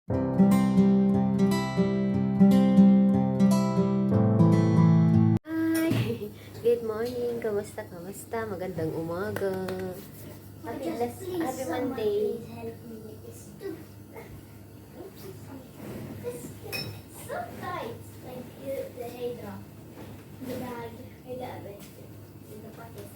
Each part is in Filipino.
Hi! Good morning! Kamusta? Magandang umaga. Happy Monday. So tight, like the Hydra, the bag, I got it in the pocket.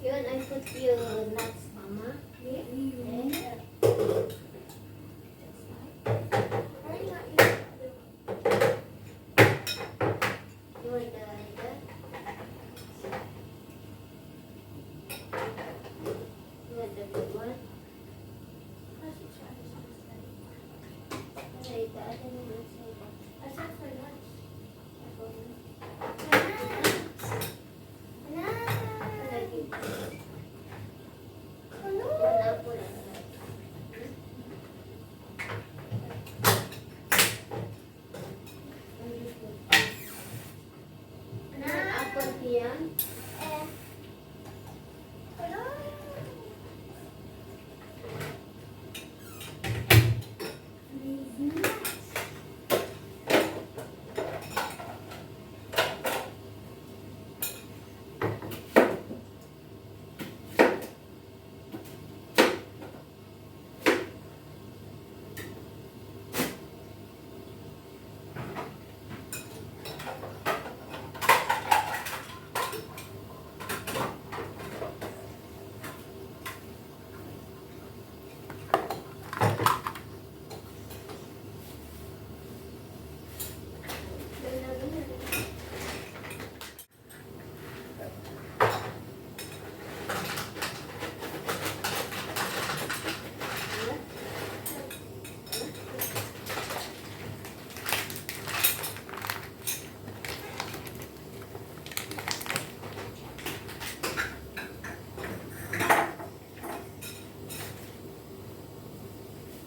Yun, I put your nuts, Mama. You want the You want the big one? Okay, the other one inside. I said for lunch. One apple and one apple yan.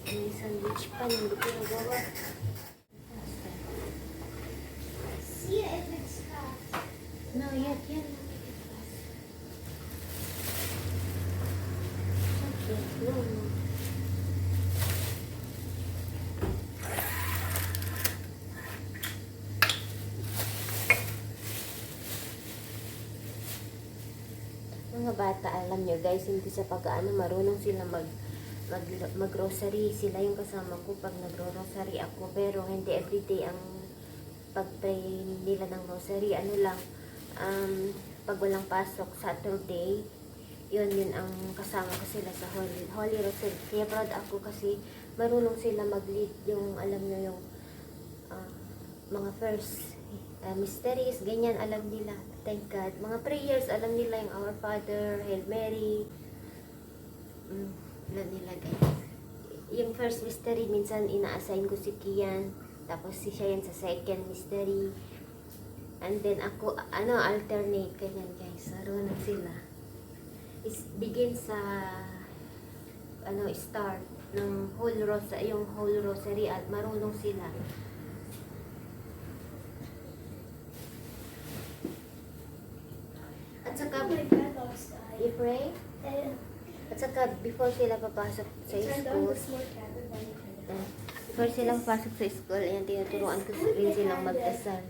May sandwich pa, hindi ko nagawa. See if it's fast. No, yet, yan. Okay, no, no. Mga bata, alam nyo guys, hindi sa pag-ano, marunong sila mag-grocery. Sila yung kasama ko pag nagro-rosary ako. Pero hindi everyday ang pag-pray nila ng rosary. Ano lang, pag walang pasok, Saturday, yun ang kasama ko sila sa Holy Rosary. Kaya proud ako kasi marunong sila mag-lead yung, alam nyo, yung mga first mysteries, ganyan, alam nila. Thank God. Mga prayers, alam nila yung Our Father, Hail Mary. Alam nila guys. Yung first mystery, minsan ina-assign ko si Kian. Tapos si siya yan sa second mystery. And then ako, alternate. Ganyan guys. Marunong sila. Begin sa, start ng yung whole rosary at marunong sila. At saka, Oh my God, lost eye. you pray? At saka, before sila papasok sa Turn on school, the small cat and then you turn it on. before silang pasok sa school, ayan, tinuturuan ko rin silang magdasal.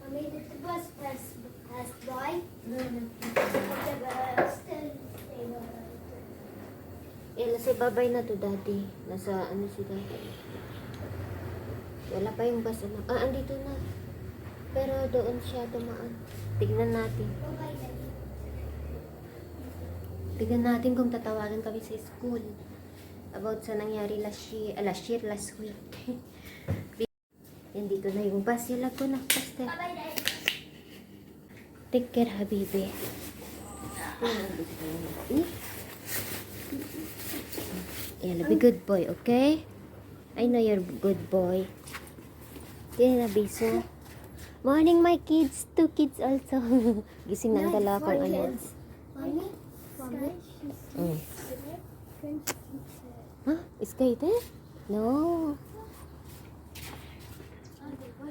Mommy, did the bus pass by? The bus still staying on. Si babay na to daddy. Nasa, si daddy. Wala pa yung bus, andito na. Pero doon siya dumaan. Tignan natin. Bye-bye, Daddy. Tignan natin kung tatawagan kami sa school. About sa nangyari last week. Yan, dito na yung bus. Sila ko na. Pastor. Bye-bye, Daddy. Take care, habibi. Yeah, be good boy, okay? I know you're good boy. Yan na, biso. Morning, my kids. 2 kids also. Gising na ang dalawa kong ano. Mommy? Mommy? Mm. Huh? Sky there? No.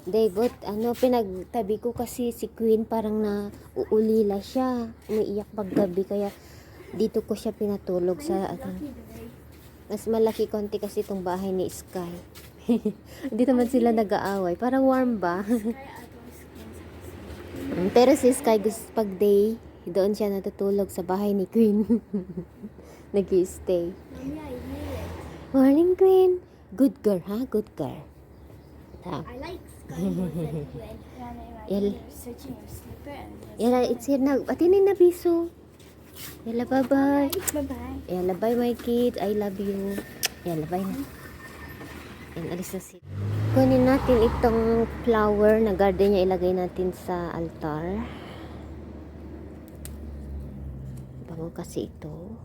David, pinagtabi ko kasi si Queen parang na uulila siya. Umiiyak paggabi kaya dito ko siya pinatulog sa mas malaki konti kasi itong bahay ni Sky. Hindi naman sila nag-aaway. Parang warm ba? Pero si Sky gusto pag day, doon siya natutulog sa bahay ni Queen. Nag-i-stay. Mommy, I made it. Morning, Queen. Good girl, ha? Good girl. Ha? I like Sky more than when Yel- you're searching your slipper and Yala, it's here na. Atinin na, biso. Yala, bye-bye. Bye-bye. Yala, bye, my kids. I love you. Yala, bye na. Yan, alis na si. Kunin natin itong flower na garden niya. Ilagay natin sa altar. Bango kasi ito.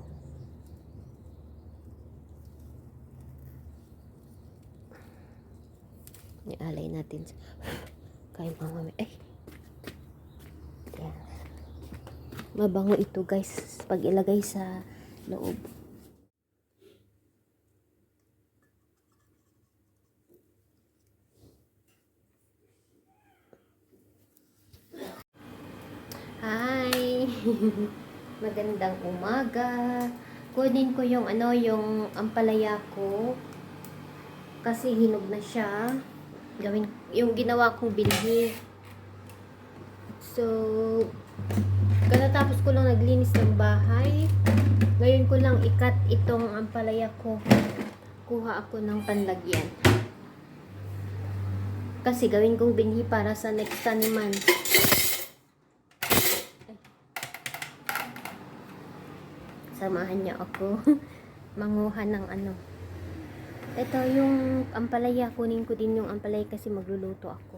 Ialay natin sa kay mama. Ay. Yan. Mabango ito, guys, pag ilagay sa loob. Hi. Magandang umaga. Kunin ko yung yung ampalaya ko kasi hinog na siya. Gawin yung ginawa kong binhi. So, katapos ko lang naglinis ng bahay. Ngayon ko lang ikat itong ampalaya ko. Kuha ako ng panlagyan. Kasi gawin kong binhi para sa next taniman. Samahan niyo ako. Manguha ng Ito yung ampalaya. Kunin ko din yung ampalaya kasi magluluto ako.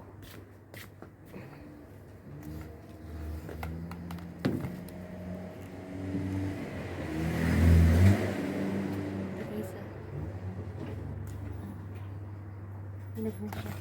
Hinog na siya.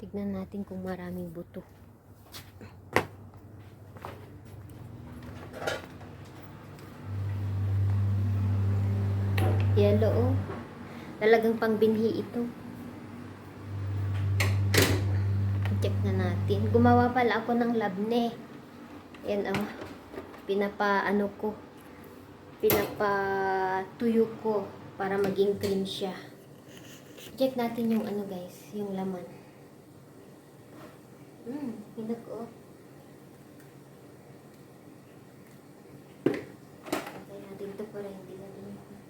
Tignan natin kung maraming buto. Yellow, oh. Talagang pangbinhi ito. Check na natin. Gumawa pala ako ng labne. Yan, oh. Pinapatuyo ko para maging cream siya. Check natin yung guys, yung laman. Hinog, oh. Patay natin ito para hindi na dumikot.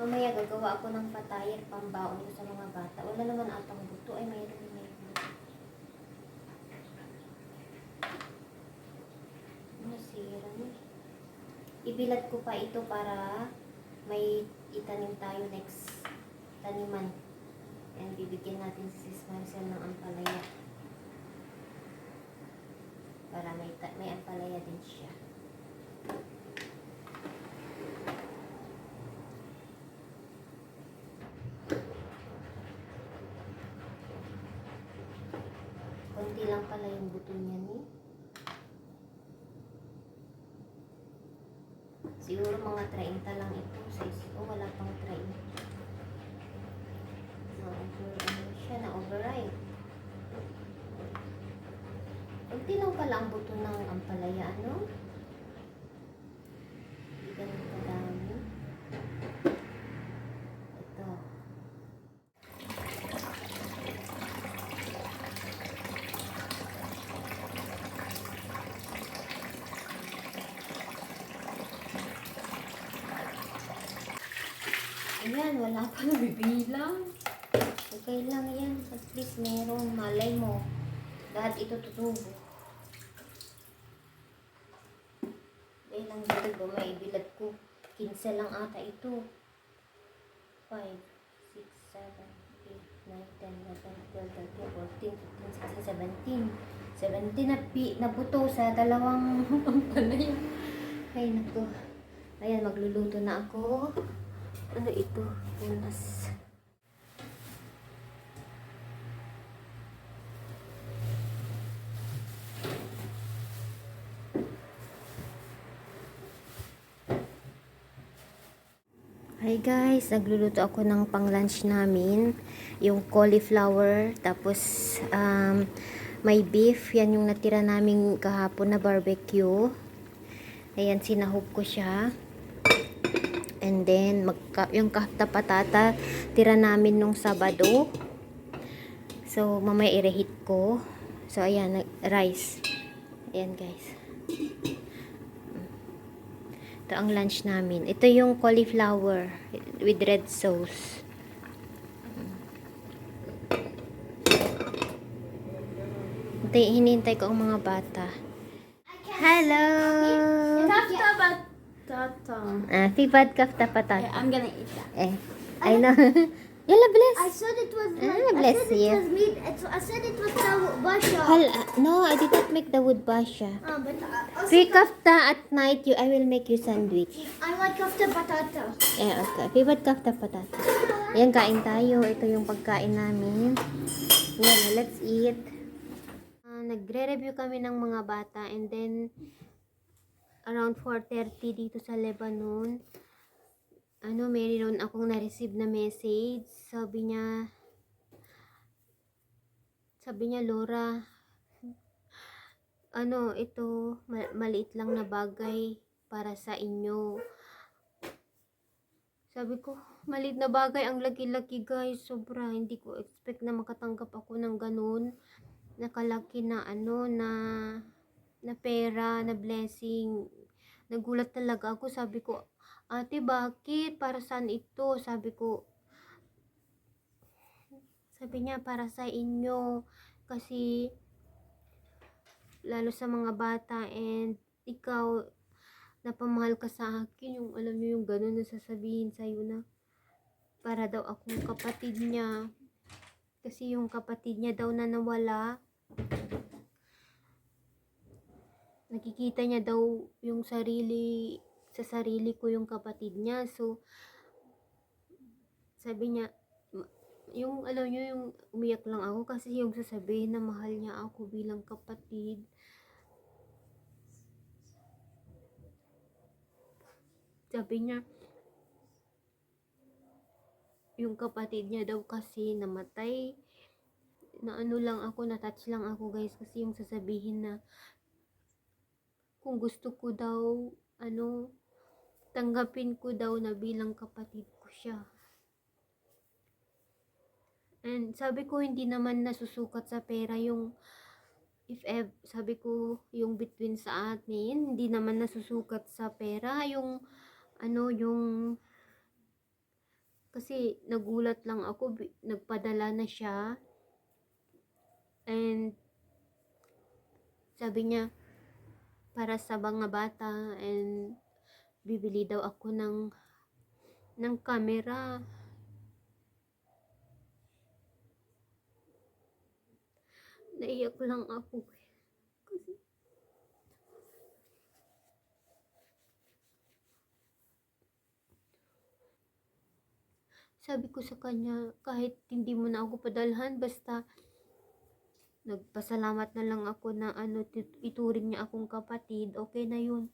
Mamaya gagawa ako ng patayer pambaon ko sa mga bata. Wala naman atang buto. Ay, mayroon. Nasira na. Ibilad ko pa ito para may itanim tayo next taniman. And bibigyan natin si Sis Maricel ng ampalaya. Para may ampalaya din siya. Konti lang pala yung buto niya ni. Siguro mga 30 lang ito. Wala pang 30. Na-override. Kunti lang pala ang buto ng ampalaya, ano? Hindi ganun kadami. Ito. Ayan, wala pa nabibilang. Okay lang yan. At least merong malay mo. Lahat ito tutubo. Dahil lang dito ba, may ibilad ko. 15 lang ata ito. 5, 6, 7, 8, 9, 10, 11, 12, 13, 14, 15, 16, 17. 17 na nabuto sa dalawang panay. Ay, naku. Ayan, magluluto na ako. Ano ito? Unas. Hi guys, nagluluto ako ng pang-lunch namin. Yung cauliflower, tapos may beef. Yan yung natira namin kahapon na barbecue. Ayan, sinahog ko siya. And then, yung kahapta patata, tira namin nung Sabado. So, mamaya i-reheat ko. So, ayan, rice. Ayan guys. Ito ang lunch namin. Ito yung cauliflower with red sauce. Hinintay ko ang mga bata. Hello! Kafta batata. Fibad kafta patata. I'm gonna eat that. I know. Yalla, bless. I said it was Bless you. meat. I said it was basha. No, I did not make the wood basha. But Free kafta at night, I will make you sandwich. I want kafta batata. Okay. Fibad kafta patata. Ayan, kain tayo. Ito yung pagkain namin. Ayan, let's eat. Nagre-review kami ng mga bata, and then around 4:30 dito sa Lebanon, meron akong na-receive na message. Sabi niya, Laura, ito, maliit lang na bagay para sa inyo. Sabi ko, maliit na bagay, ang laki-laki guys, sobra. Hindi ko expect na makatanggap ako ng ganun. Nakalaki na na pera, na blessing. Nagulat talaga ako. Sabi ko, ate, bakit? Para saan ito? Sabi niya, para sa inyo. Kasi, lalo sa mga bata, and ikaw, napamahal ka sa akin. Yung, alam niyo, yung ganun na sasabihin sa'yo na, para daw akong kapatid niya. Kasi yung kapatid niya daw na nawala, nakikita niya daw yung sa sarili ko yung kapatid niya. So, sabi niya, yung alam niyo, yung umiyak lang ako kasi yung sasabihin na mahal niya ako bilang kapatid. Sabi niya, yung kapatid niya daw kasi namatay, na lang ako, na-touch lang ako guys, kasi yung sasabihin na kung gusto ko daw, tanggapin ko daw na bilang kapatid ko siya. And sabi ko, hindi naman nasusukat sa pera yung, sabi ko, yung between sa atin, hindi naman nasusukat sa pera, yung, kasi nagulat lang ako, nagpadala na siya, and sabi niya, para sa mga bata, and bibili daw ako ng camera. Naiyak lang ako. Kasi sabi ko sa kanya, kahit hindi mo na ako padalhan, basta nagpasalamat na lang ako na ituring niya akong kapatid, okay na yun.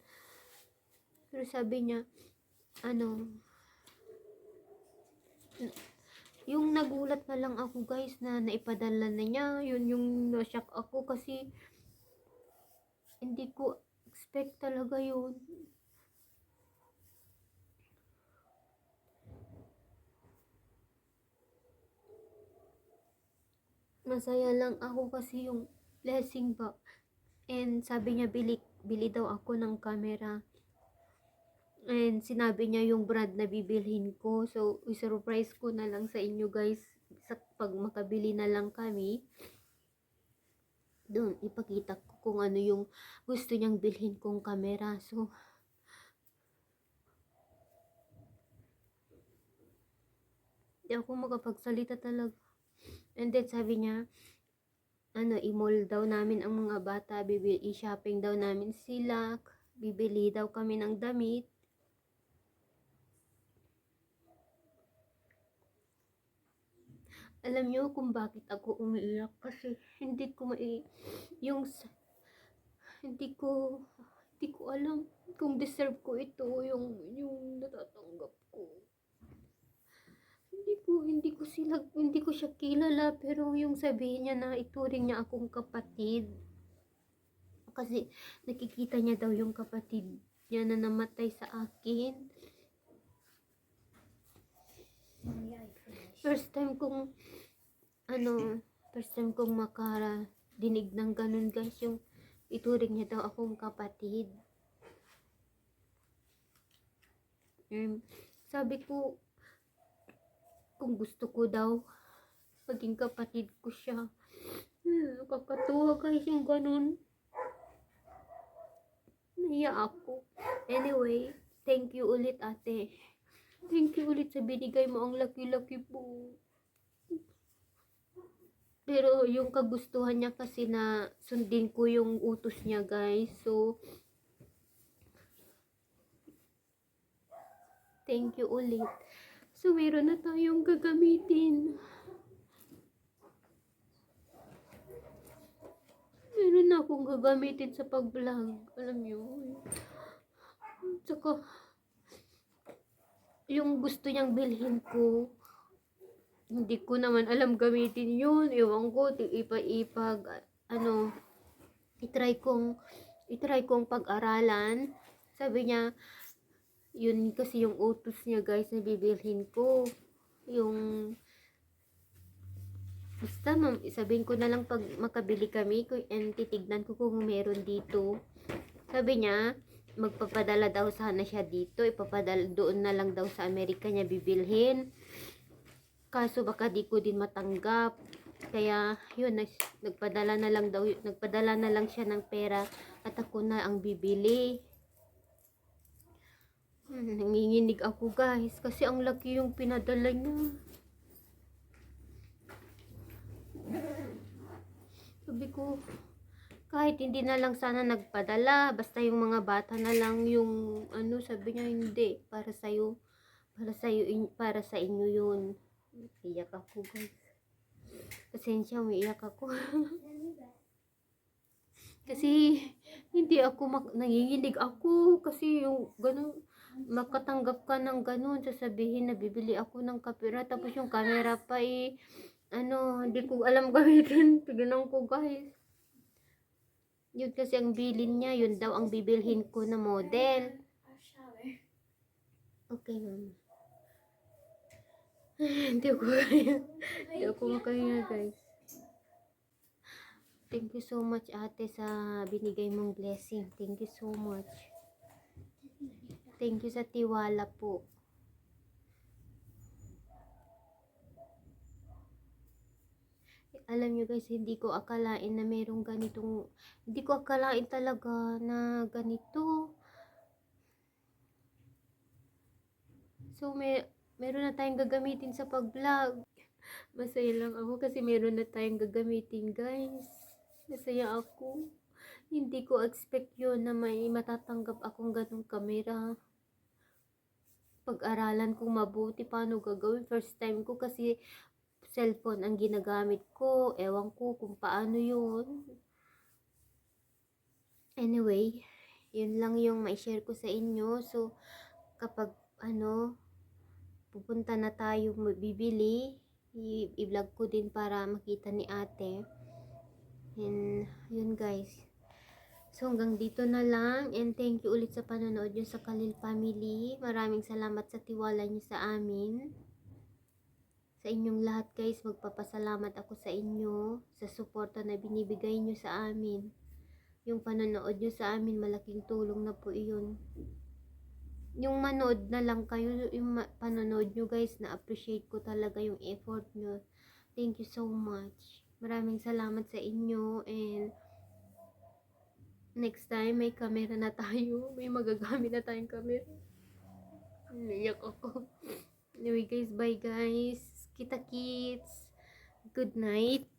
Pero sabi niya, yung nagulat na lang ako guys na naipadala na niya, yun yung na-shock ako kasi hindi ko expect talaga yun. Masaya lang ako kasi yung blessing ba. And sabi niya, bili daw ako ng camera. And sinabi niya yung brand na bibilhin ko. So, i-surprise ko na lang sa inyo guys. Pag makabili na lang kami, doon ipakita ko kung ano yung gusto niyang bilhin kong camera. So, Hindi ako makapagsalita talaga. And then sabi niya, i-mall daw namin ang mga bata, i-shopping daw namin sila, bibili daw kami ng damit. Alam niyo kung bakit ako umiiyak? Kasi hindi ko yung hindi ko hindi ko alam kung deserve ko ito, yung natatanggap ko. Hindi ko siya kilala, pero yung sabihin niya na ituring niya akong kapatid. Kasi nakikita niya daw yung kapatid niya na namatay sa akin. First time kong makadinig ng ganun guys, yung ituring niya daw akong kapatid. Sabi ko, kung gusto ko daw maging kapatid ko siya. Nakakatuwa guys yung ganun. Naiya ako. Anyway, thank you ulit ate. Thank you ulit sa binigay mo, ang laki-laki po. Pero yung kagustuhan niya kasi na sundin ko yung utos niya guys. So, thank you ulit. So, meron na tayong gagamitin. Meron na akong gagamitin sa pag-vlog. Alam niyo. Tsaka, yung gusto niyang bilhin ko, hindi ko naman alam gamitin yun. Ewan ko, itry kong pag-aralan. Sabi niya, yun kasi yung utos niya guys na bibilhin ko. Basta sabihin ko na lang pag makabili kami, and titignan ko kung meron dito. Sabi niya, magpapadala daw sana siya dito, ipapadala doon na lang daw sa Amerika niya bibilhin. Kaso baka di ko din matanggap. Kaya yun, nagpadala na lang siya ng pera at ako na ang bibili. Nanginginig ako guys kasi ang laki yung pinadala niya. Sabi ko, kahit hindi na lang sana nagpadala, basta yung mga bata na lang yung sabi niya hindi, para sa inyo yun. Iyak ako guys. Pasensya, umiiyak ako. Kasi hindi ako nanginginig ako kasi yung ganun, makatanggap ka ng ganun, sasabihin na bibili ako ng kamera, tapos yung camera pa hindi ko alam gamitin. Tignan ko guys. Yun kasi ang bilin niya, yun daw ang bibilhin ko na model. Okay ma'am. Hindi ako makaya guys. Thank you so much ate sa binigay mong blessing. Thank you so much. Thank you sa tiwala po. Alam nyo guys, hindi ko akalain na merong ganitong, hindi ko akalain talaga na ganito. So, meron na tayong gagamitin sa pag-vlog. Masaya lang ako kasi meron na tayong gagamitin guys. Masaya ako. Hindi ko expect yun na may matatanggap akong ganong kamera. Pag-aralan kong mabuti paano gagawin. First time ko kasi cellphone ang ginagamit ko. Ewan ko kung paano yun. Anyway, yun lang yung mai-share ko sa inyo. So, kapag pupunta na tayo bibili, i-vlog ko din para makita ni ate. And yun guys. So hanggang dito na lang, and thank you ulit sa panonood nyo sa Khalil Family. Maraming salamat sa tiwala nyo sa amin. Sa inyong lahat guys, magpapasalamat ako sa inyo sa suporta na binibigay nyo sa amin. Yung panonood nyo sa amin, malaking tulong na po iyon. Yung manood na lang kayo, yung panonood nyo guys, na appreciate ko talaga yung effort nyo. Thank you so much. Maraming salamat sa inyo, and next time may camera na tayo. May magagamit na tayong camera. Naiyak ako. Anyway guys, bye guys. Kita kits. Good night.